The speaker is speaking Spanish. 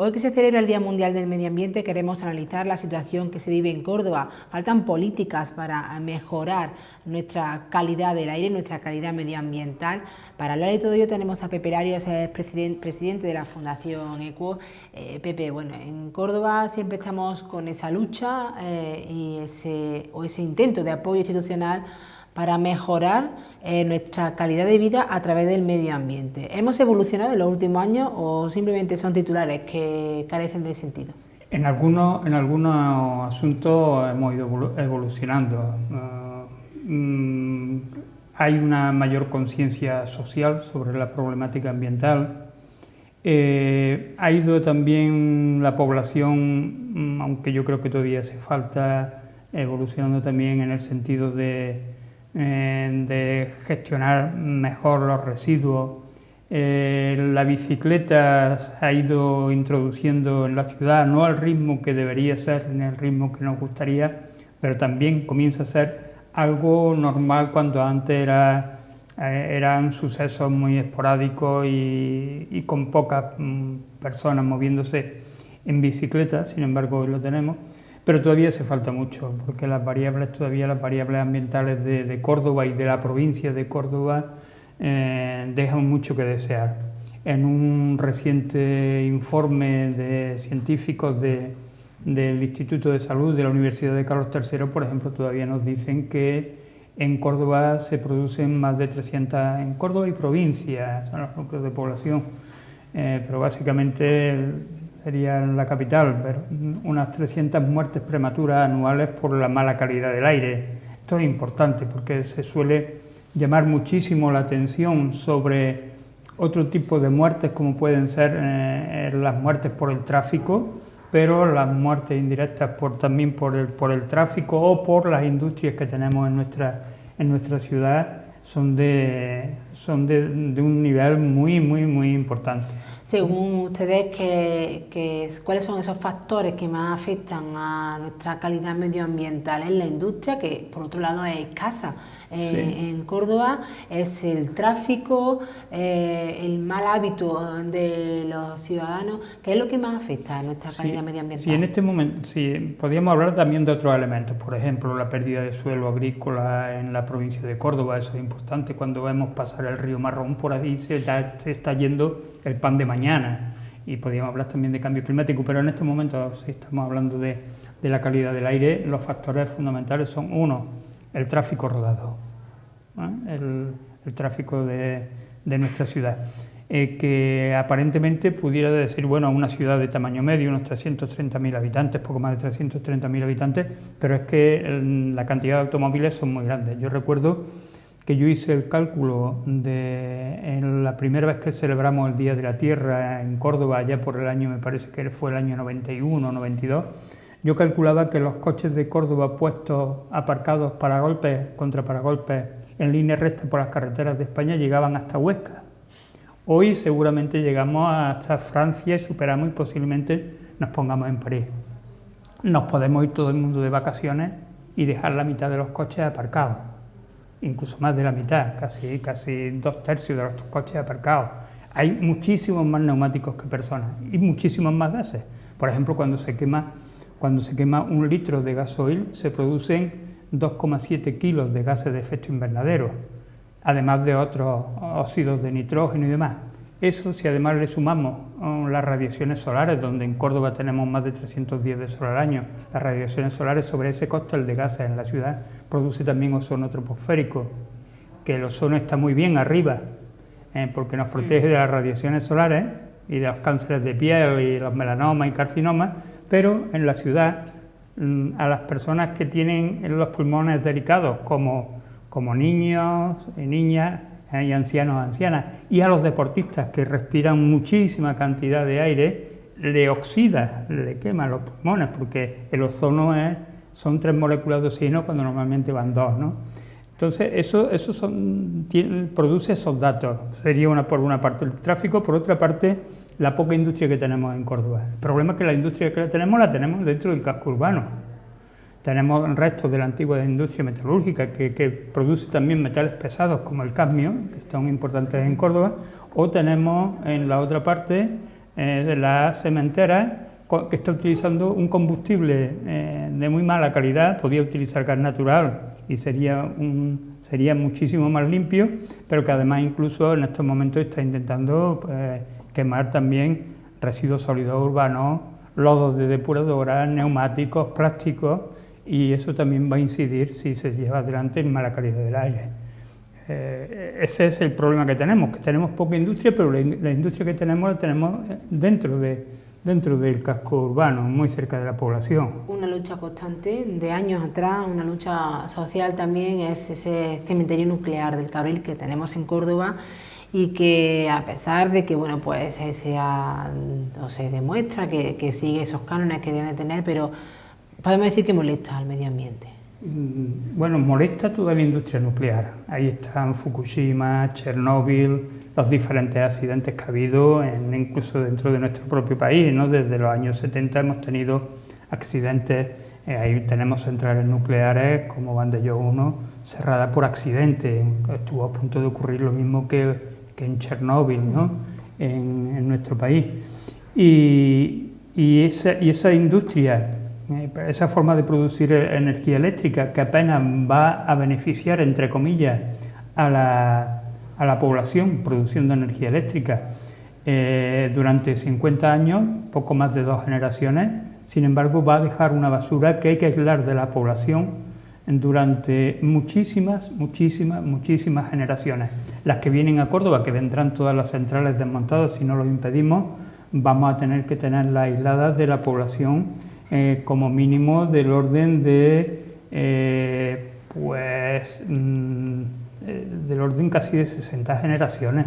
Hoy que se celebra el Día Mundial del Medio Ambiente, queremos analizar la situación que se vive en Córdoba. Faltan políticas para mejorar nuestra calidad del aire, nuestra calidad medioambiental. Para hablar de todo ello tenemos a Pepe Larios, presidente de la Fundación EQUO. Pepe, bueno, en Córdoba siempre estamos con esa lucha y ese intento de apoyo institucional para mejorar nuestra calidad de vida a través del medio ambiente. ¿Hemos evolucionado en los últimos años o simplemente son titulares que carecen de sentido? En algunos asuntos hemos ido evolucionando. Hay una mayor conciencia social sobre la problemática ambiental. Ha ido también la población, aunque yo creo que todavía hace falta, evolucionando también en el sentido de gestionar mejor los residuos. La bicicleta se ha ido introduciendo en la ciudad, no al ritmo que debería ser, ni al ritmo que nos gustaría, pero también comienza a ser algo normal cuando antes eran sucesos muy esporádicos y con pocas personas moviéndose en bicicleta. Sin embargo, hoy lo tenemos. Pero todavía hace falta mucho, porque las variables ambientales de Córdoba y de la provincia de Córdoba dejan mucho que desear. En un reciente informe de científicos del Instituto de Salud de la Universidad de Carlos III, por ejemplo, todavía nos dicen que en Córdoba se producen más de 300, en Córdoba y provincia, son los núcleos de población, pero básicamente sería en la capital, pero unas 300 muertes prematuras anuales por la mala calidad del aire. Esto es importante porque se suele llamar muchísimo la atención sobre otro tipo de muertes como pueden ser las muertes por el tráfico, pero las muertes indirectas también por el tráfico o por las industrias que tenemos en nuestra ciudad son de un nivel muy importante. Según ustedes, ¿cuáles son esos factores que más afectan a nuestra calidad medioambiental en la industria, que por otro lado es escasa en Córdoba? Es el tráfico, el mal hábito de los ciudadanos. ¿Qué es lo que más afecta a nuestra calidad medioambiental? Sí, en este momento podríamos hablar también de otros elementos, por ejemplo, la pérdida de suelo agrícola en la provincia de Córdoba. Eso es importante. Cuando vemos pasar el río Marrón, por ahí se está yendo el pan de mañana. Y podríamos hablar también de cambio climático, pero en este momento, si estamos hablando de la calidad del aire, los factores fundamentales son, uno, el tráfico rodado, el tráfico de nuestra ciudad, que aparentemente pudiera decir, bueno, una ciudad de tamaño medio, unos 330.000 habitantes, poco más de 330.000 habitantes, pero es que la cantidad de automóviles son muy grandes. Yo recuerdo que yo hice el cálculo en la primera vez que celebramos el Día de la Tierra en Córdoba, allá por el año, me parece que fue el año 91, 92, yo calculaba que los coches de Córdoba puestos, aparcados contra paragolpes, en línea recta por las carreteras de España, llegaban hasta Huesca. Hoy seguramente llegamos hasta Francia y superamos y posiblemente nos pongamos en París. Nos podemos ir todo el mundo de vacaciones y dejar la mitad de los coches aparcados. Incluso más de la mitad, casi 2/3 de los coches aparcados. Hay muchísimos más neumáticos que personas y muchísimos más gases. Por ejemplo, cuando se quema 1 litro de gasoil, se producen 2,7 kilos de gases de efecto invernadero, además de otros óxidos de nitrógeno y demás. Eso, si además le sumamos las radiaciones solares, donde en Córdoba tenemos más de 310 de sol al año, las radiaciones solares, sobre ese cóctel de gases en la ciudad, produce también ozono troposférico, que el ozono está muy bien arriba, porque nos protege de las radiaciones solares y de los cánceres de piel y los melanomas y carcinomas, pero en la ciudad, a las personas que tienen los pulmones delicados, como niños y niñas, y ancianos, ancianas, y a los deportistas que respiran muchísima cantidad de aire, le oxida, le quema los pulmones, porque el ozono son 3 moléculas de oxígeno cuando normalmente van 2, ¿no? Entonces, eso produce esos datos. Sería por una parte el tráfico, por otra parte la poca industria que tenemos en Córdoba. El problema es que la industria que la tenemos dentro del casco urbano. Tenemos restos de la antigua industria metalúrgica que produce también metales pesados como el cadmio, que son importantes en Córdoba, o tenemos en la otra parte de las cementeras que está utilizando un combustible de muy mala calidad. Podía utilizar gas natural y sería muchísimo más limpio, pero que además incluso en estos momentos está intentando quemar también residuos sólidos urbanos, lodos de depuradoras, neumáticos, plásticos, y eso también va a incidir, si se lleva adelante, en mala calidad del aire. Ese es el problema que tenemos poca industria, pero la industria que tenemos la tenemos dentro del casco urbano, muy cerca de la población. Una lucha constante de años atrás, una lucha social también, es ese cementerio nuclear del Cabril que tenemos en Córdoba, y que a pesar de que bueno, pues se demuestra que sigue esos cánones que debe tener, pero podemos decir que molesta al medio ambiente. Bueno, molesta toda la industria nuclear. Ahí están Fukushima, Chernóbil, los diferentes accidentes que ha habido, incluso dentro de nuestro propio país, ¿no? Desde los años 70 hemos tenido accidentes, ahí tenemos centrales nucleares como Vandellós 1, cerrada por accidente. Estuvo a punto de ocurrir lo mismo que en Chernóbil, ¿no? En nuestro país. Y esa industria, esa forma de producir energía eléctrica, que apenas va a beneficiar, entre comillas, a la población produciendo energía eléctrica durante 50 años, poco más de 2 generaciones, sin embargo va a dejar una basura que hay que aislar de la población durante muchísimas generaciones. Las que vienen a Córdoba, que vendrán todas las centrales desmontadas si no lo impedimos, vamos a tener que tenerlas aisladas de la población como mínimo del orden del orden casi de 60 generaciones.